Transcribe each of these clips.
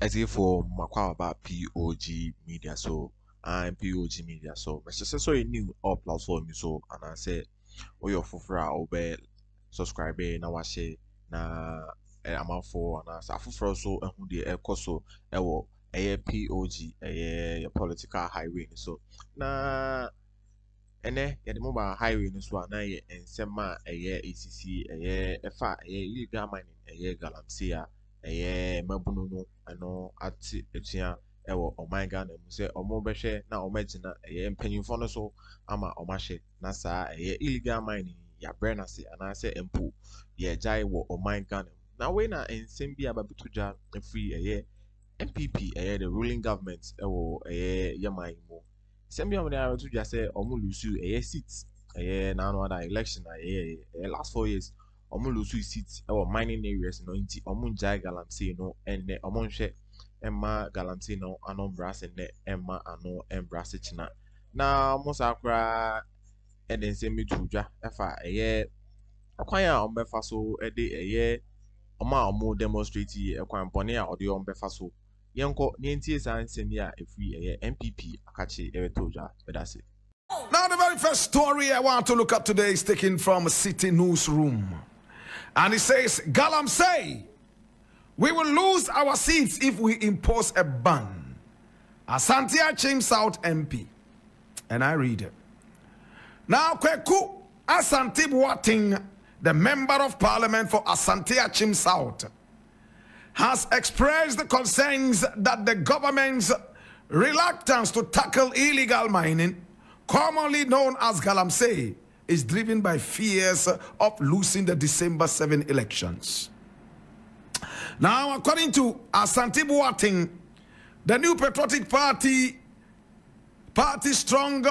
as if for Makwa about POG Media, so I'm POG Media, so my sister so you new up platform so and I say oh your fufra obey subscribe na washe na I'm for and I say fufra so who the echo so ewo POG a political highway so na ene yɛde mobile highway no so a na yɛ nsɛm a ɛyɛ ACC ɛyɛ ɛfa ɛyɛ illegal mining ɛyɛ galamsey a ɛyɛ mabunu no ɛno ate atua ɛwɔ ɔman Ghana mu sɛ ɔmo bɛhwɛ na ɔmo agyina ɛyɛ mpanyinfoɔ no so ama ɔmo ahyɛ na saa ɛyɛ illegal mining yɛabrɛ n'ase anaasɛ mpo yɛgyae wɔ ɔman Ghana mu na wei na nsɛm bi a babɛto gya afiri ɛyɛ NPP ɛyɛ the ruling government ɛwɔ ɛyɛ yɛman mu. Same time they are to just say omu lusu seats now other election last 4 years omu lusu seats our mining areas no inti omu jai galamsey no and omu she emma galamsey no anon brass and emma ano embrace china na musakra and then send me to ja efa akwanya ombefa so ede omu demonstrate ekwan bone a ode ombefa so Yanko, Nientie Sansemia, if we NPP, Akachi, Eretoja, Bedasi. Now, the very first story I want to look at today is taken from a city newsroom. And it says, Galamsey, we will lose our seats if we impose a ban. Asante South MP. And I read it. Now, Kweku Asante-Bǎwum, the member of parliament for Asante South, has expressed the concerns that the government's reluctance to tackle illegal mining, commonly known as galamsey, is driven by fears of losing the December 7 elections. Now, according to Asante-Bǎwum, the new patriotic party strong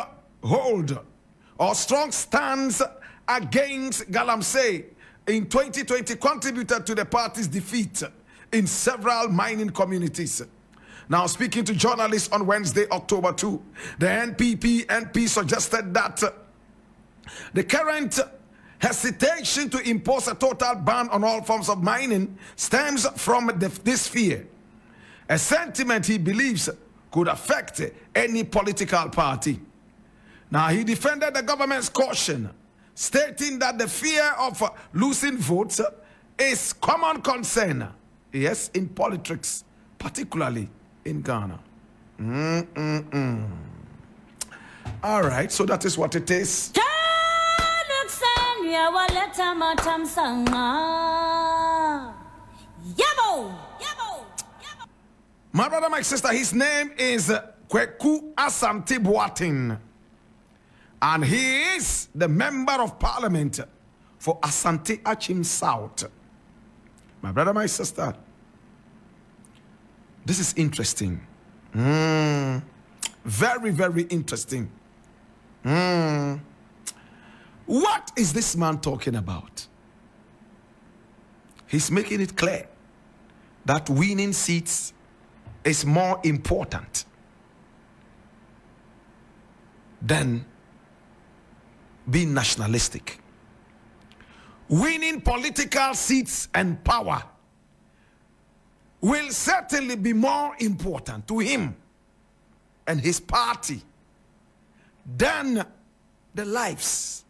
stance against galamsey in 2020 contributed to the party's defeat in several mining communities. Now, speaking to journalists on Wednesday, October 2, the NPP MP suggested that the current hesitation to impose a total ban on all forms of mining stems from this fear, a sentiment he believes could affect any political party. Now, he defended the government's caution, stating that the fear of losing votes is common concern. Yes, in politics, particularly in Ghana. All right, so that is what it is. My brother, my sister, his name is Kweku Asante-Bǎwum. And he is the member of parliament for Asante South. My brother, my sister, this is interesting. Very, very interesting. What is this man talking about? He's making it clear that winning seats is more important than being nationalistic. Winning political seats and power will certainly be more important to him and his party than the lives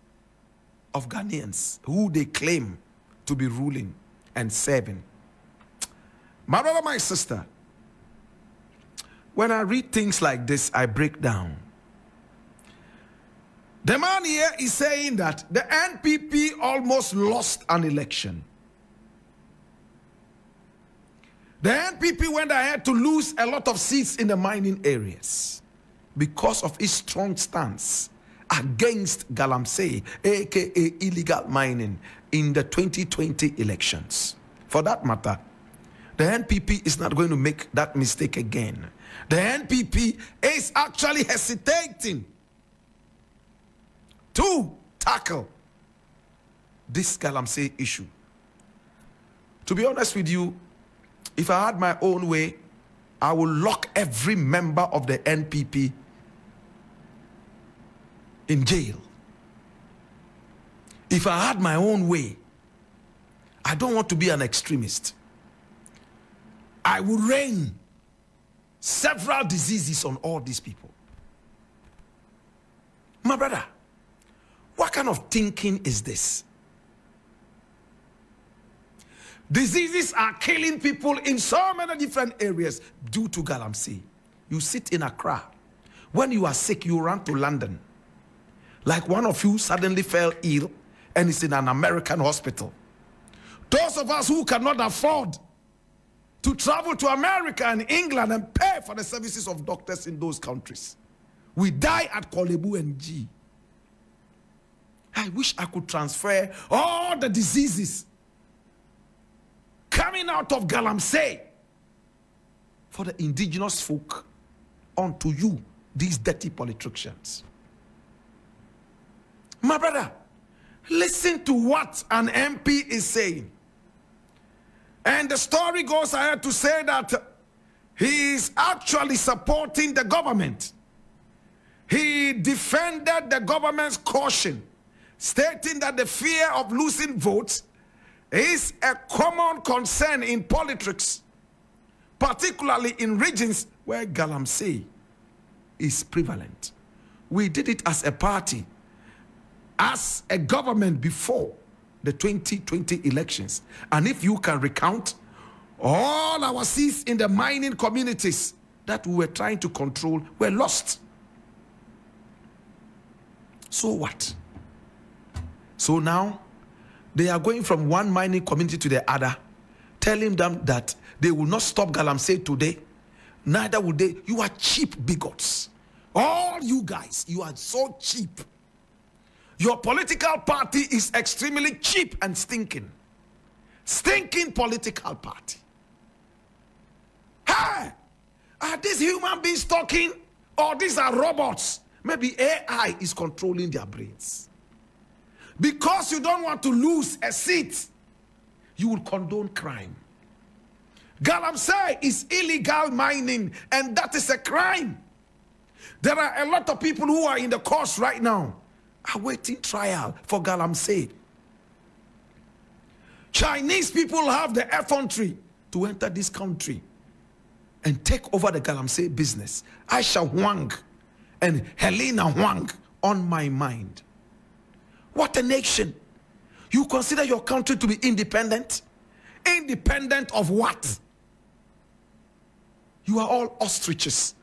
of Ghanaians who they claim to be ruling and serving. My brother, my sister, when I read things like this, I break down. The man here is saying that the NPP almost lost an election. The NPP went ahead to lose a lot of seats in the mining areas because of its strong stance against galamsey, aka illegal mining, in the 2020 elections. For that matter, the NPP is not going to make that mistake again. The NPP is actually hesitating to tackle this galamsey issue. To be honest with you, if I had my own way, I would lock every member of the NPP in jail. If I had my own way, I don't want to be an extremist. I would rein several diseases on all these people. My brother, what kind of thinking is this? Diseases are killing people in so many different areas due to Galamsey. You sit in Accra. When you are sick, you run to London. Like one of you suddenly fell ill and is in an American hospital. Those of us who cannot afford to travel to America and England and pay for the services of doctors in those countries, we die at Kolebu and G. I wish I could transfer all the diseases coming out of Galamsey for the indigenous folk onto you, these dirty politicians. My brother, listen to what an MP is saying. And the story goes ahead to say that he is actually supporting the government. He defended the government's caution, stating that the fear of losing votes is a common concern in politics, particularly in regions where Galamsey is prevalent. We did it as a party, as a government before the 2020 elections. And if you can recount all our seats in the mining communities that we were trying to control were lost. So what? So now they are going from one mining community to the other, telling them that they will not stop Galamsey today, neither will they. You are cheap bigots. All you guys, you are so cheap. Your political party is extremely cheap and stinking. Stinking political party. Hey! Are these human beings talking? Or these are robots? Maybe AI is controlling their brains. Because you don't want to lose a seat, you will condone crime. Galamsey is illegal mining, and that is a crime. There are a lot of people who are in the courts right now awaiting trial for Galamsey. Chinese people have the effrontery to enter this country and take over the Galamsey business. Aisha Huang and Helena Huang on my mind. What a nation. You consider your country to be independent? Independent of what? You are all ostriches.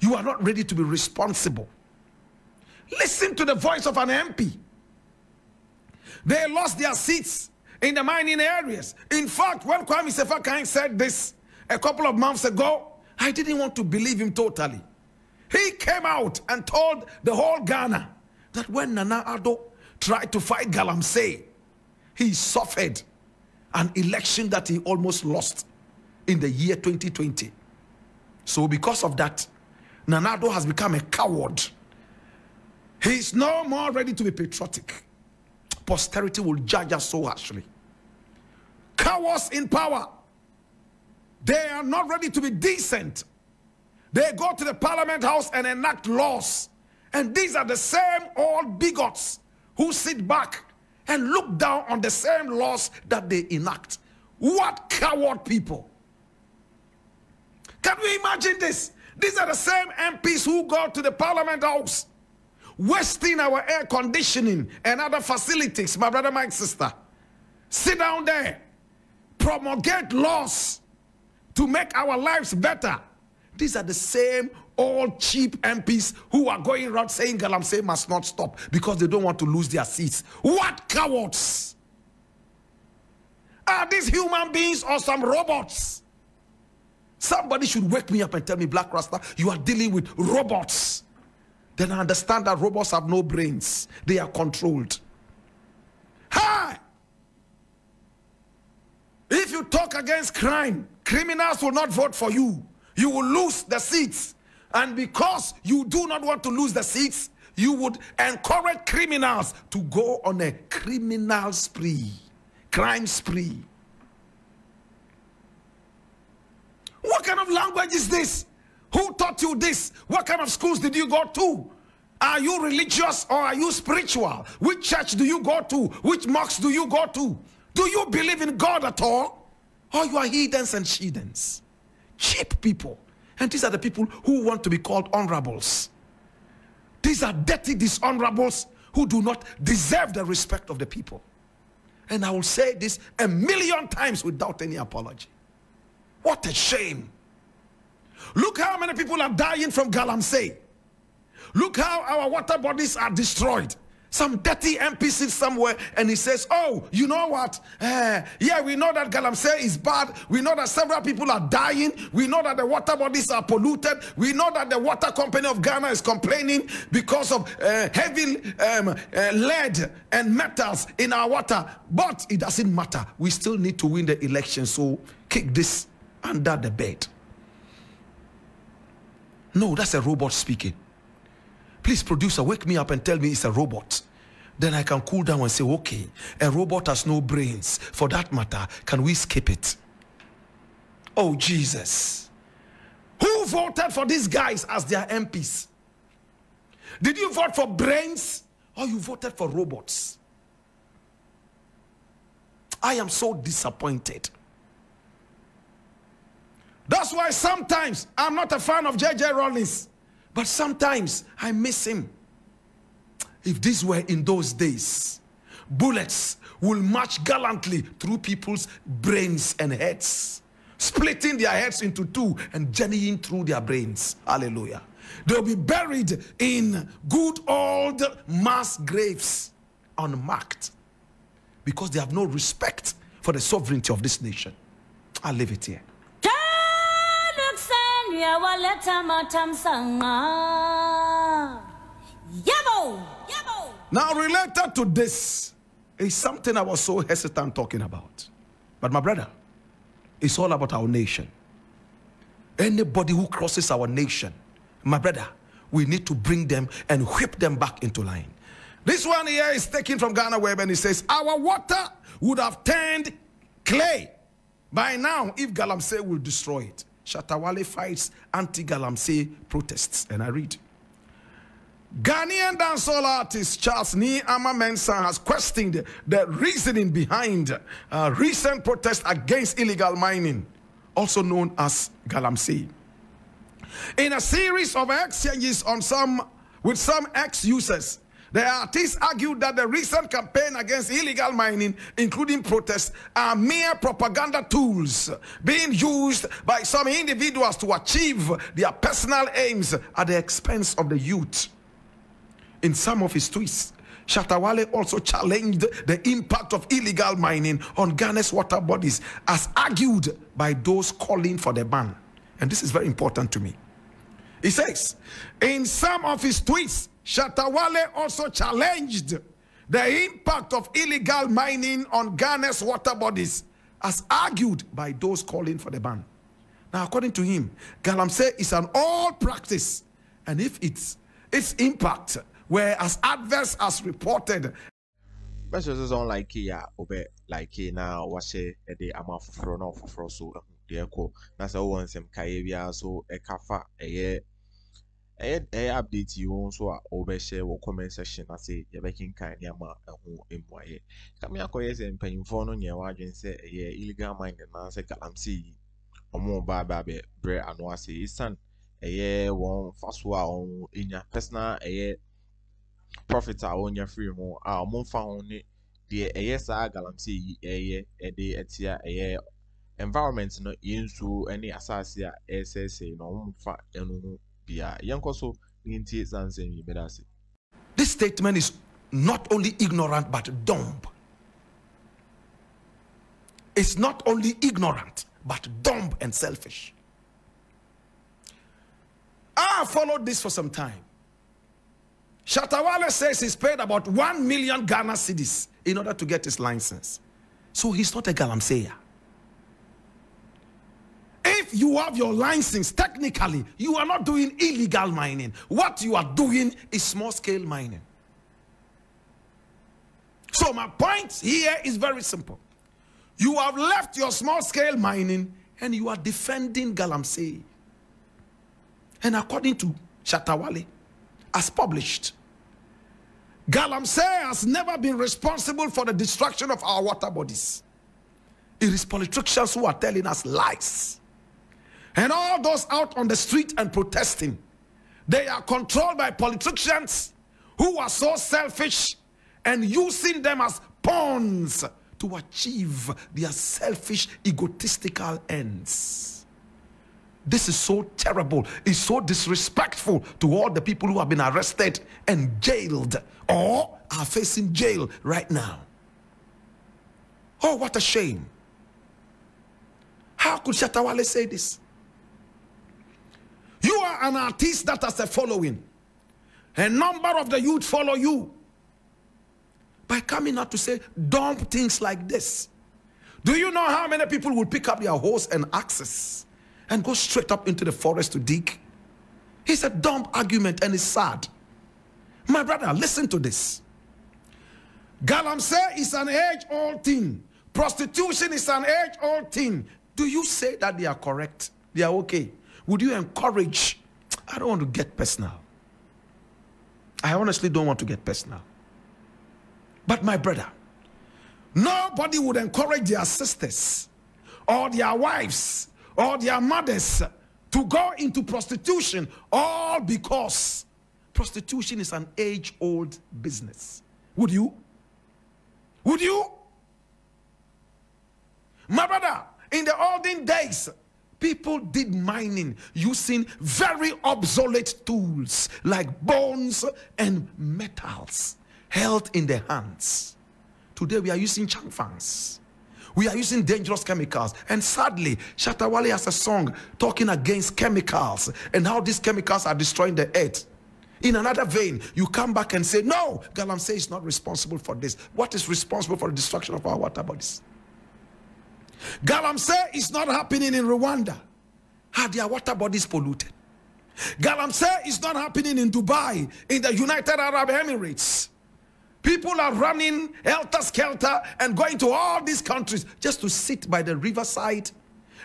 You are not ready to be responsible. Listen to the voice of an MP. They lost their seats in the mining areas. In fact, when Kwame Sefa said this a couple of months ago, I didn't want to believe him totally. He came out and told the whole Ghana that when Nana Addo tried to fight Galamsey, he suffered an election that he almost lost in the year 2020. So because of that, Nana Addo has become a coward. He is no more ready to be patriotic. Posterity will judge us so harshly. Cowards in power. They are not ready to be decent. They go to the Parliament House and enact laws. And these are the same old bigots who sit back and look down on the same laws that they enact. What coward people. Can we imagine this? These are the same MPs who go to the Parliament House, wasting our air conditioning and other facilities, my brother, my sister. Sit down there, promulgate laws to make our lives better. These are the same old cheap MPs who are going around saying Galamsey must not stop because they don't want to lose their seats. What cowards! Are these human beings or some robots? Somebody should wake me up and tell me, Black Rasta, you are dealing with robots. Then I understand that robots have no brains. They are controlled. Hi! If you talk against crime, criminals will not vote for you. You will lose the seats. And because you do not want to lose the seats, you would encourage criminals to go on a criminal spree, crime spree. What kind of language is this? Who taught you this? What kind of schools did you go to? Are you religious or are you spiritual? Which church do you go to? Which mosque do you go to? Do you believe in God at all? Or you are heathens and sheathens? Cheap people. And these are the people who want to be called honorables. These are dirty dishonorables who do not deserve the respect of the people. And I will say this 1,000,000 times without any apology. What a shame. Look how many people are dying from Gǎlǎ. Look how our water bodies are destroyed. Some dirty MP sits somewhere and he says, oh, you know what? Yeah, we know that Gǎlǎ is bad. We know that several people are dying. We know that the water bodies are polluted. We know that the water company of Ghana is complaining because of heavy lead and metals in our water. But it doesn't matter. We still need to win the election. So kick this under the bed. No, that's a robot speaking. Please, producer, wake me up and tell me it's a robot. Then I can cool down and say, okay, a robot has no brains. For that matter, can we skip it? Oh, Jesus. Who voted for these guys as their MPs? Did you vote for brains or you voted for robots? I am so disappointed. That's why sometimes I'm not a fan of J.J. Rawlings. But sometimes I miss him. If this were in those days, bullets will march gallantly through people's brains and heads, splitting their heads into two and journeying through their brains. Hallelujah. They'll be buried in good old mass graves, unmarked, because they have no respect for the sovereignty of this nation. I'll leave it here. Now, related to this is something I was so hesitant talking about. But my brother, it's all about our nation. Anybody who crosses our nation, my brother, we need to bring them and whip them back into line. This one here is taken from Ghana Web, and it says, our water would have turned clay by now if Gǎlǎ will destroy it. Shatta fights anti-Gǎlǎ protests. And I read, Ghanaian dancehall artist Charles Ni Ama Mensah has questioned the reasoning behind recent protests against illegal mining, also known as Gǎlǎ. In a series of exchanges with some ex-users, the artist argued that the recent campaign against illegal mining, including protests, are mere propaganda tools being used by some individuals to achieve their personal aims at the expense of the youth. In some of his tweets, Shatta also challenged the impact of illegal mining on Ghana's water bodies as argued by those calling for the ban. And this is very important to me. He says, in some of his tweets, Shatta also challenged the impact of illegal mining on Ghana's water bodies as argued by those calling for the ban. Now, according to him, Gǎlǎ is an old practice, and if its impact were as adverse as reported. But it's on like here, obe like now was a day I'm off for so dear co. That's all one some Kaivia so a kafa a update you so overshare or comment section. I say you're making kind yama a who in my come here, coys and paying for on your wagon say a illegal mining and answer Gǎlǎ or more baby bread and was his son a year one fast on in your personal a year profit on your free more our more found the ASA Gǎlǎ a day at year environment no into any assassia SSA no fat and this statement is not only ignorant but dumb. It's not only ignorant but dumb and selfish. I followed this for some time. Shatta says he's paid about 1 million Ghana cedis in order to get his license. So he's not a Gǎlǎ. If you have your license, technically, you are not doing illegal mining. What you are doing is small-scale mining. So my point here is very simple. You have left your small-scale mining and you are defending Gǎlǎ. And according to Shatta, as published, Gǎlǎ has never been responsible for the destruction of our water bodies. It is politicians who are telling us lies. And all those out on the street and protesting, they are controlled by politicians who are so selfish and using them as pawns to achieve their selfish, egotistical ends. This is so terrible. It's so disrespectful to all the people who have been arrested and jailed or are facing jail right now. Oh, what a shame. How could Shatta say this? You are an artist that has a following. A number of the youth follow you. By coming out to say dumb things like this. Do you know how many people will pick up their hoes and axes and go straight up into the forest to dig? It's a dumb argument and it's sad. My brother, listen to this. Gǎlǎ is an age-old thing. Prostitution is an age-old thing. Do you say that they are correct? They are okay? Would you encourage? I don't want to get personal. I honestly don't want to get personal. But my brother, nobody would encourage their sisters or their wives or their mothers to go into prostitution, all because prostitution is an age-old business. Would you? Would you? My brother, in the olden days, people did mining using very obsolete tools like bones and metals held in their hands. Today we are using changfangs. We are using dangerous chemicals. And sadly, Shatta Wale has a song talking against chemicals and how these chemicals are destroying the earth. In another vein, you come back and say, no, Gǎlǎ is not responsible for this. What is responsible for the destruction of our water bodies? Gǎlǎ is not happening in Rwanda. Are their water bodies polluted? Gǎlǎ is not happening in Dubai, in the United Arab Emirates. People are running helter-skelter and going to all these countries just to sit by the riverside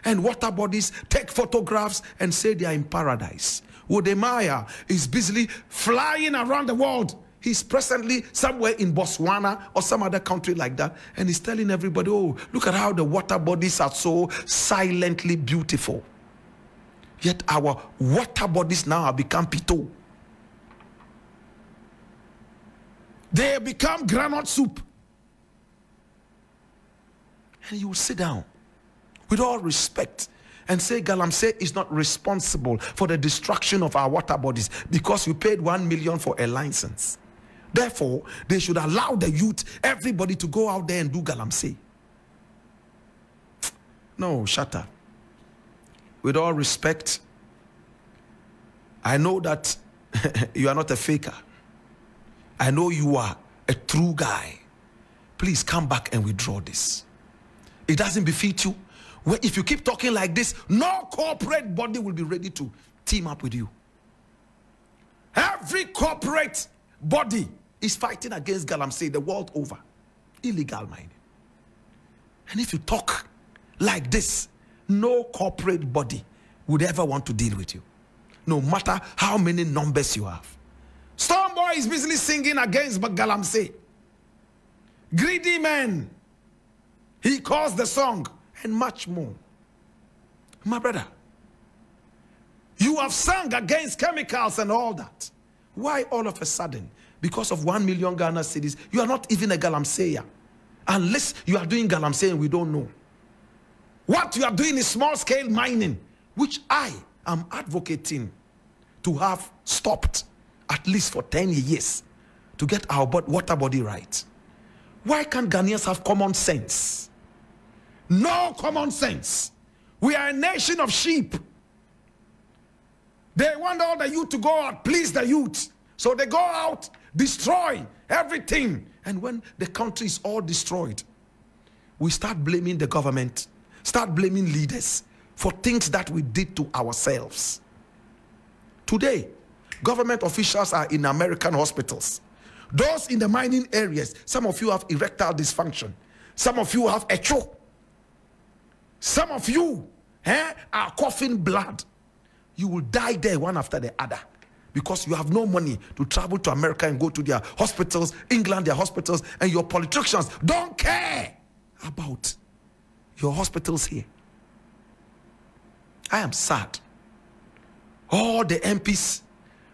and water bodies, take photographs and say they are in paradise. Wodemaya is busily flying around the world. He's presently somewhere in Botswana or some other country like that. And he's telling everybody, oh, look at how the water bodies are so silently beautiful. Yet our water bodies now have become pito. They have become granite soup. And you will sit down with all respect and say Gǎlǎ is not responsible for the destruction of our water bodies because you paid 1 million for a license. Therefore, they should allow the youth, everybody to go out there and do Gǎlǎ. No, Shatta. With all respect, I know that you are not a faker. I know you are a true guy. Please come back and withdraw this. It doesn't befit you. Well, if you keep talking like this, no corporate body will be ready to team up with you. Every corporate body is fighting against Gǎlǎ the world over. Illegal mining. And if you talk like this, no corporate body would ever want to deal with you. No matter how many numbers you have. Stonebwoy is busily singing against Gǎlǎ. Greedy man. He calls the song and much more. My brother, you have sung against chemicals and all that. Why all of a sudden, because of 1 million Ghana cedis, you are not even a Gǎlǎ? Unless you are doing Gǎlǎ and we don't know. What you are doing is small-scale mining, which I am advocating to have stopped at least for 10 years to get our water body right. Why can't Ghanaians have common sense? No common sense. We are a nation of sheep. They want all the youth to go out, please the youth. So they go out, destroy everything. And when the country is all destroyed, we start blaming the government, start blaming leaders for things that we did to ourselves. Today, government officials are in American hospitals. Those in the mining areas, some of you have erectile dysfunction. Some of you have echo. Some of you are coughing blood. You will die there one after the other because you have no money to travel to America and go to their hospitals, England, their hospitals, and your politicians don't care about your hospitals here. I am sad. All the MPs,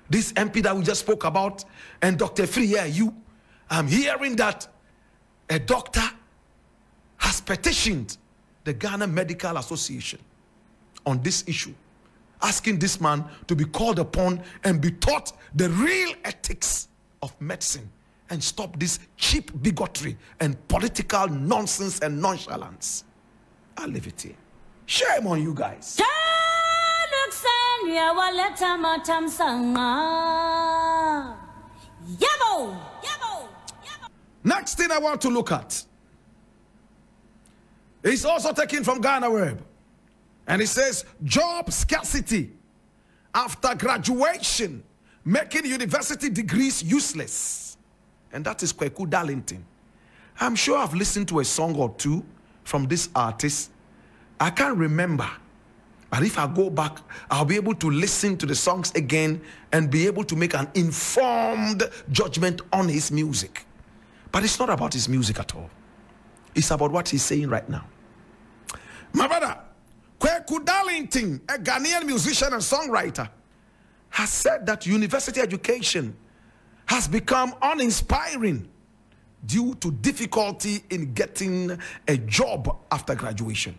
this MP that we just spoke about, and Dr. Free, I'm hearing that a doctor has petitioned the Ghana Medical Association on this issue, asking this man to be called upon and be taught the real ethics of medicine and stop this cheap bigotry and political nonsense and nonchalance. I'll leave it here. Shame on you guys. Next thing I want to look at is also taken from Ghana Web. And it says, job scarcity after graduation, making university degrees useless. And that is Kweku Darlington. I'm sure I've listened to a song or two from this artist. I can't remember. But if I go back, I'll be able to listen to the songs again and be able to make an informed judgment on his music. But it's not about his music at all. It's about what he's saying right now. My brother, Kweku Darlington, a Ghanaian musician and songwriter, has said that university education has become uninspiring due to difficulty in getting a job after graduation.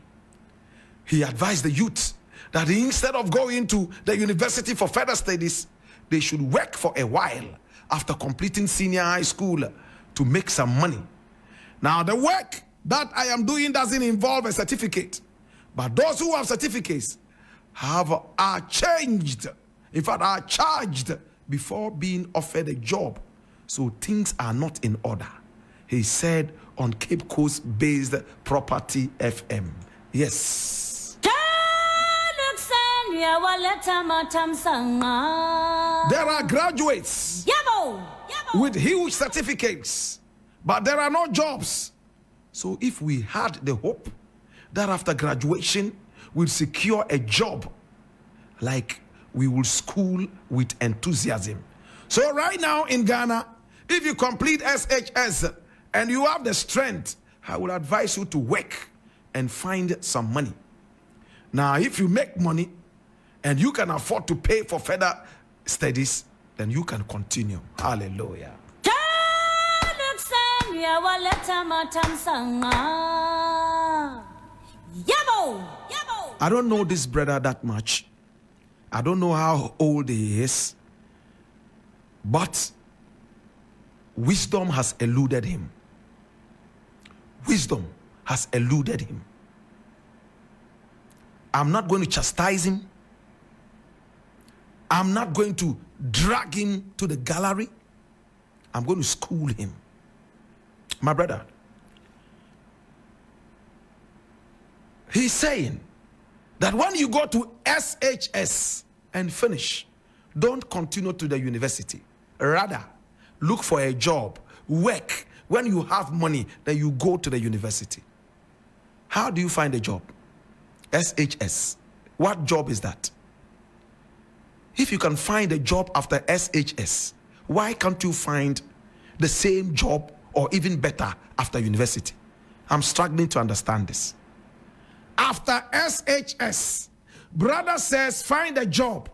He advised the youth that instead of going to the university for further studies, they should work for a while after completing senior high school to make some money. Now, the work that I am doing doesn't involve a certificate, but those who have certificates are changed. In fact, are charged before being offered a job. So things are not in order. He said on Cape Coast-based Property FM. Yes. There are graduates with huge certificates, but there are no jobs. So if we had the hope that after graduation we'll secure a job, like we will school with enthusiasm. So right now in Ghana, if you complete SHS and you have the strength, I will advise you to work and find some money. Now, if you make money and you can afford to pay for further studies, then you can continue. Hallelujah. I don't know this brother that much. I don't know how old he is, but wisdom has eluded him. Wisdom has eluded him. I'm not going to chastise him. I'm not going to drag him to the gallery. I'm going to school him. My brother, he's saying that when you go to SHS and finish, don't continue to the university. Rather, look for a job, work. When you have money, then you go to the university. How do you find a job? SHS. What job is that? If you can find a job after SHS, why can't you find the same job or even better after university? I'm struggling to understand this. After SHS, brother says find a job.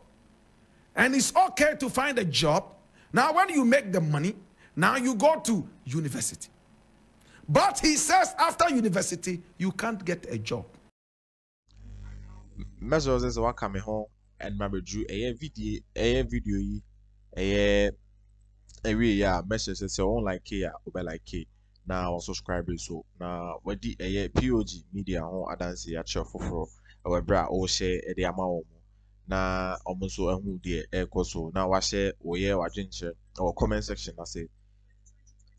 And it's okay to find a job. Now when you make the money, now you go to university. But he says after university, you can't get a job. Measures is what coming home and maybe drew a video yeah messages say on like K or like K. Now subscribers so now what the POG Media on adansi ya chefoforo our bra o share e de ama na almost who the so now I share or share or comment section. I say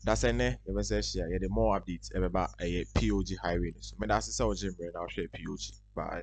that's any even say share the more updates about a POG highway. So me that's the I'll share POG. Bye.